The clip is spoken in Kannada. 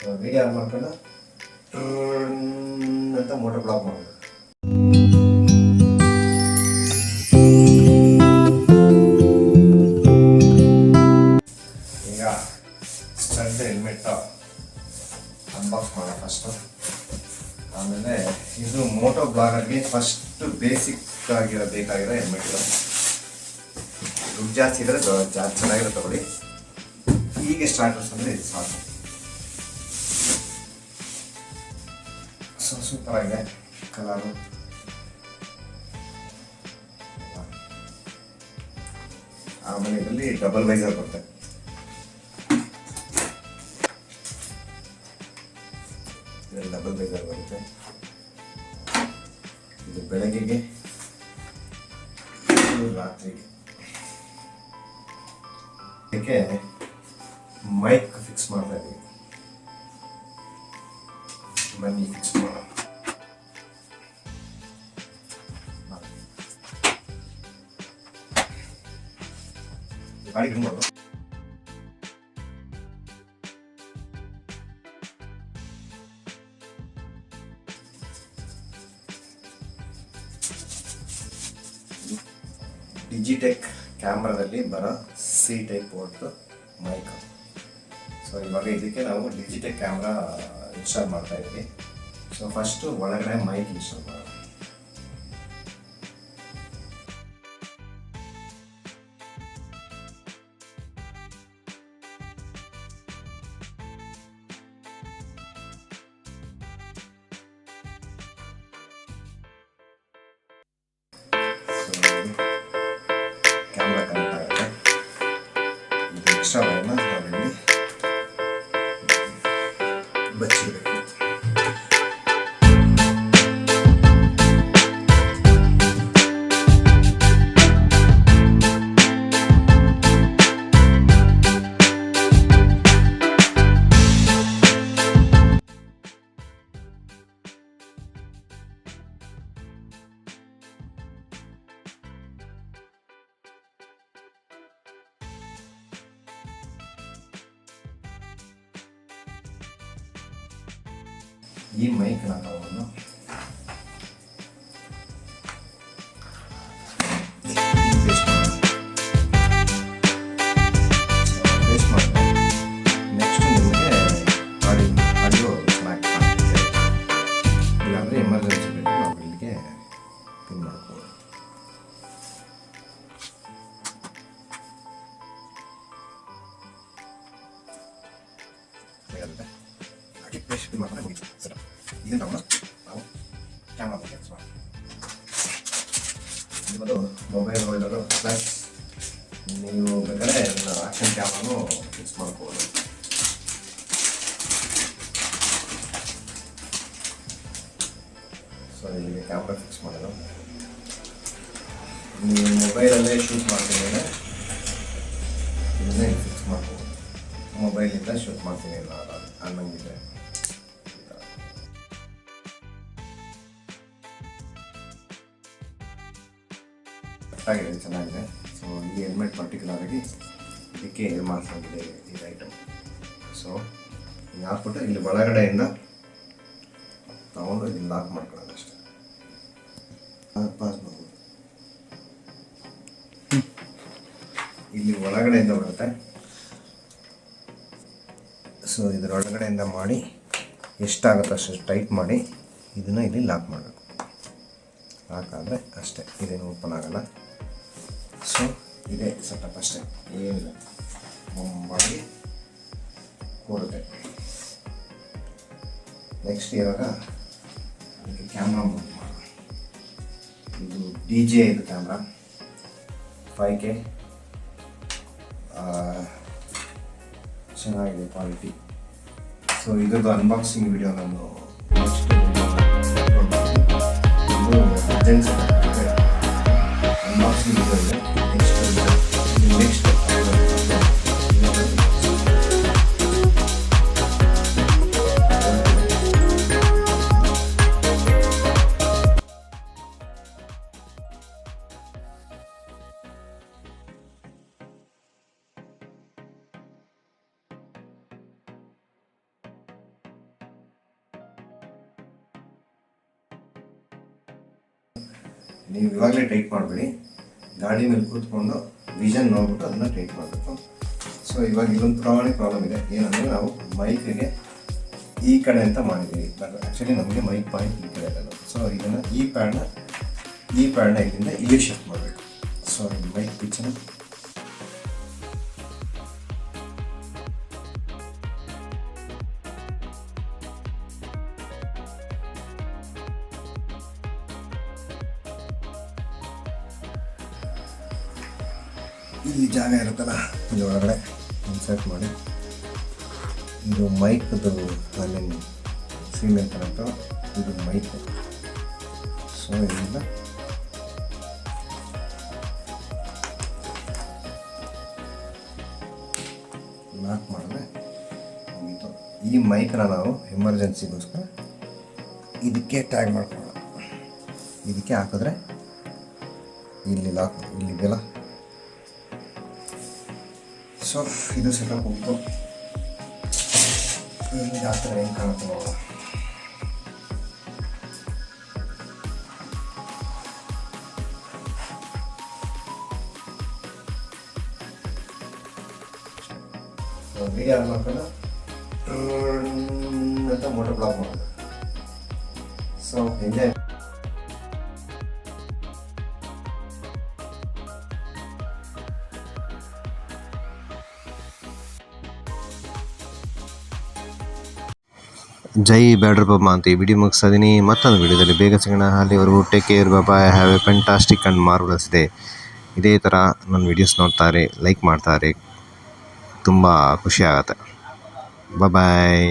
ಸೊ ವಿಡಿಯೋ ಆನ್ ಮಾಡ್ಕೊಂಡು ಅಂತ ಮೋಟರ್ ಬ್ಲಾಕ್ ಮಾಡಬೇಕು. ಈಗ ಸ್ಟಡ್ ಹೆಲ್ಮೆಟ್ ಅನ್ಬಾಕ್ಸ್ ಮಾಡೋಣ ಫಸ್ಟು. ಆಮೇಲೆ ಇದು ಮೋಟೋ ಬ್ಲಾಗರ್ಗೆ ಫಸ್ಟ್ ಬೇಸಿಕ್ ಬೇಕಾಗಿರೋ ಹೆಲ್ಮೆಟ್ ಇದು. ದುಡ್ಡು ಜಾಸ್ತಿ ಇದ್ದರೆ ಜಾಸ್ತಿ ಚೆನ್ನಾಗಿರೋ ತಗೊಳ್ಳಿ. ಹೀಗೆ ಸ್ಟಾರ್ಟರ್ಸ್ ಅಂದರೆ ಇದು ಸಾಕು. ಸೂಪರ್ ಆಗಿದೆ ಕಲರು. ಆಮೇಲೆ ಇದರಲ್ಲಿ ಡಬಲ್ ವೈಸರ್ ಬರುತ್ತೆ. ಇದರಲ್ಲಿ ಡಬಲ್ ವೈಸರ್ ಬರುತ್ತೆ. ಇದು ಬೆಳಗ್ಗೆಗೆ, ರಾತ್ರಿಗೆ. ಇದಕ್ಕೆ ಮೈಕ್ ಫಿಕ್ಸ್ ಮಾಡ್ತಾ ಇದ್ದೀವಿ. ಬನ್ನಿ ಫಿಕ್ಸ್ ಮಾಡೋಣ. ಗಾಡಿ ಹಿಡ್ಕೊಂಡು ಡಿಜಿಟೆಕ್ ಕ್ಯಾಮ್ರಾದಲ್ಲಿ ಬರೋ C type port mic. So ಇವಾಗ ಇದಕ್ಕೆ ನಾವು ಡಿಜಿಟೆಕ್ ಕ್ಯಾಮ್ರಾ ಇನ್ಸ್ಟಾಲ್ ಮಾಡ್ತಾ ಇದ್ದೀವಿ. ಸೊ ಫಸ್ಟು ಒಳಗಡೆ ಮೈಕ್ ಇನ್ಸ್ಟಾಲ್ ಮಾಡೋಣ. ಕ್ಯಾಮ್ರಾ ಕನೆಕ್ಟ್ ಆಗುತ್ತೆ. ಇದು ಎಕ್ಸ್ಟ್ರಾ ವೈರ್ನ ನಾವಿಲ್ಲಿ ಬಚ್ಚಿಡಬೇಕು. ಈ ಮೈಕ್ನ ತಗೊಂಡು ಪೇಸ್ಟ್ ಮಾಡಿ ನೆಕ್ಸ್ಟ್ ನಿಮಗೆ ಆಡಿಯೋ ಕನೆಕ್ಟ್ ಮಾಡ್ತೀವಿ. ಇಲ್ಲಾಂದರೆ ಎಮರ್ಜೆನ್ಸಿ ಬೇಕು ನಾವು ಇಲ್ಲಿಗೆ ಪಿನ್ ಮಾಡ್ಬೋದು. ಪೇಸ್ಟ್ ಪಿನ್ ಮಾಡ್ತಾರೆ ಮುಗಿತು. ಇದನ್ನು ತಗೊಂಡು ನಾವು ಕ್ಯಾಮ್ರಾ ಫಿಕ್ಸ್ ಮಾಡಿ ಇದು ಮೊಬೈಲ್ ಹೋಲ್ಡರು ಪ್ಲಸ್ ನೀವು ಬೇಕಾದ್ರೆ ಆಕ್ಷನ್ ಕ್ಯಾಮ್ರಾನು ಫಿಕ್ಸ್ ಮಾಡ್ಬೋದು. ಸೊ ಇಲ್ಲಿಗೆ ಕ್ಯಾಮ್ರಾ ಫಿಕ್ಸ್ ಮಾಡೋದು. ನೀವು ಮೊಬೈಲಲ್ಲೇ ಶೂಟ್ ಮಾಡ್ತೀನಿ ಅಂದರೆ ಇದನ್ನೇ ಫಿಕ್ಸ್ ಮಾಡ್ಬೋದು. ಮೊಬೈಲಿಂದ ಶೂಟ್ ಮಾಡ್ತೀನಿ ಇಲ್ಲ ಅನ್ನಂಗಿದ್ರೆ ಆಗಿದೆ, ಚೆನ್ನಾಗಿದೆ. ಸೊ ಈ ಹೆಲ್ಮೆಟ್ ಪರ್ಟಿಕ್ಯುಲರ್ ಆಗಿ ಇದಕ್ಕೆ ಮಾಡ್ಕೊಂಡಿದೆ ಈ ಐಟಮ್. ಸೊ ಹಿಂಗೆ ಹಾಕ್ಬಿಟ್ಟು ಇಲ್ಲಿ ಒಳಗಡೆಯಿಂದ ತಗೊಂಡು ಇಲ್ಲಿ ಲಾಕ್ ಮಾಡ್ಕೊಳ್ಳೋದು ಅಷ್ಟೇ. ಪಾಸ್ ಮಾಡ್ಬೋದು. ಇಲ್ಲಿ ಒಳಗಡೆಯಿಂದ ಬರುತ್ತೆ. ಸೊ ಇದರ ಒಳಗಡೆಯಿಂದ ಮಾಡಿ ಎಷ್ಟಾಗುತ್ತೋ ಅಷ್ಟು ಟೈಟ್ ಮಾಡಿ ಇದನ್ನು ಇಲ್ಲಿ ಲಾಕ್ ಮಾಡಬೇಕು. ಲಾಕ್ ಆದರೆ ಅಷ್ಟೇ, ಇದೇನು ಓಪನ್ ಆಗೋಲ್ಲ. ಸೊ ಇದೇ ಸೆಟಪ್ ಅಷ್ಟೇ, ಏನಿಲ್ಲ. ಮಾಡಿ ಕೂರುತ್ತೆ. ನೆಕ್ಸ್ಟ್ ಇವಾಗ ಅದಕ್ಕೆ ಕ್ಯಾಮ್ರಾ ಮೌಂಟ್ ಮಾಡೋಣ. ಇದು DJI ಇದು ಕ್ಯಾಮ್ರಾ 5K ಚೆನ್ನಾಗಿದೆ ಕ್ವಾಲಿಟಿ. ಸೊ ಇದ್ರದ್ದು ಅನ್ಬಾಕ್ಸಿಂಗ್ ವಿಡಿಯೋ ನಾನು ನೆಕ್ಸ್ಟ್ ಅಪ್ಲೋಡ್ ಮಾಡ್ತೀನಿ. ಇದು ಅರ್ಜೆಂಟ್ ಅನ್ಬಾಕ್ಸಿಂಗ್ ವಿಡಿಯೋ ಇದೆ. ನೆಕ್ಸ್ಟ್ ನೀವು ಇವಾಗಲೇ ಟೈಟ್ ಮಾಡಬೇಡಿ, ಗಾಡಿ ಮೇಲೆ ಕೂತ್ಕೊಂಡು ವಿಷನ್ ನೋಡ್ಬಿಟ್ಟು ಅದನ್ನು ಟೈಟ್ ಮಾಡಬೇಕು. ಸೊ ಇವಾಗ ಇಲ್ಲೊಂದು ಪ್ರಾಬ್ಲಮ್ ಇದೆ, ಏನಂದರೆ ನಾವು ಮೈಕಿಗೆ ಈ ಕಡೆ ಅಂತ ಮಾಡಿದ್ದೀವಿ, ಬಟ್ ಆ್ಯಕ್ಚುಲಿ ನಮಗೆ ಮೈಕ್ ಪಾಯಿಂಟ್ ಈ ಕಡೆ ಇರೋದು. ಸೊ ಇದನ್ನು ಈ ಪ್ಯಾಡ್ನ ಇದರಿಂದ ಇಲ್ಲಿ ಶಿಫ್ಟ್ ಮಾಡಬೇಕು. ಸೊ ಮೈಕ್ ಪಿಚ್ಚನ್ನು ಇಲ್ಲಿ ಜಾಗ ಇರುತ್ತಲ್ಲ, ಇಲ್ಲಿ ಒಳಗಡೆ ಇನ್ಸರ್ಟ್ ಮಾಡಿ, ಇದು ಮೈಕ್ದು ಅಲ್ಲಿನ ಫೀಮೇಲ್ ಕನೆಕ್ಟರ್, ಇದು ಮೈಕ್. ಸೊ ಇದರಿಂದ ಲಾಕ್ ಮಾಡಿದ್ರೆ ಮುಗೀತು. ಈ ಮೈಕ್ನ ನಾವು ಎಮರ್ಜೆನ್ಸಿಗೋಸ್ಕರ ಇದಕ್ಕೆ ಟ್ಯಾಗ್ ಮಾಡ್ಕೊಳ್ಳೋಣ. ಇದಕ್ಕೆ ಹಾಕಿದ್ರೆ ಇಲ್ಲಿ ಲಾಕ್, ಇಲ್ಲಿದೆಯಲ್ಲ. ಸೊ ಇದು ಸೆಟಪ್ ಹೋಗ್ತು. ಇಲ್ಲಿ ಆ ಥರ ಹೆಂಗೆ ಕಾಣುತ್ತೆ ನೋಡೋಣ. ವಿಡಿಯೋ ಆನ್ ಮಾಡ್ಕೊಂಡು ಅಂತ ಮೋಟರ್ ಬ್ಲಾಕ್ ಮಾಡೋದು. So enjoy. ಜೈ ಬ್ಯಾಡ್ರ ಬಾಬಾ ಅಂತ ಈ ವಿಡಿಯೋ ಮುಗಿಸ್ತಿದ್ದೀನಿ. ಮತ್ತೊಂದು ವಿಡಿಯೋದಲ್ಲಿ ಬೇಗ ಸಿಗೋಣ. ಅಲ್ಲಿವರೆಗೂ take care, bye, have a fantastic and marvellous day. ಇದೇ ಥರ ನನ್ನ ವಿಡಿಯೋಸ್ ನೋಡ್ತಾರೆ, ಲೈಕ್ ಮಾಡ್ತಾರೆ, ತುಂಬ ಖುಷಿ ಆಗುತ್ತೆ. ಬಾಯ್.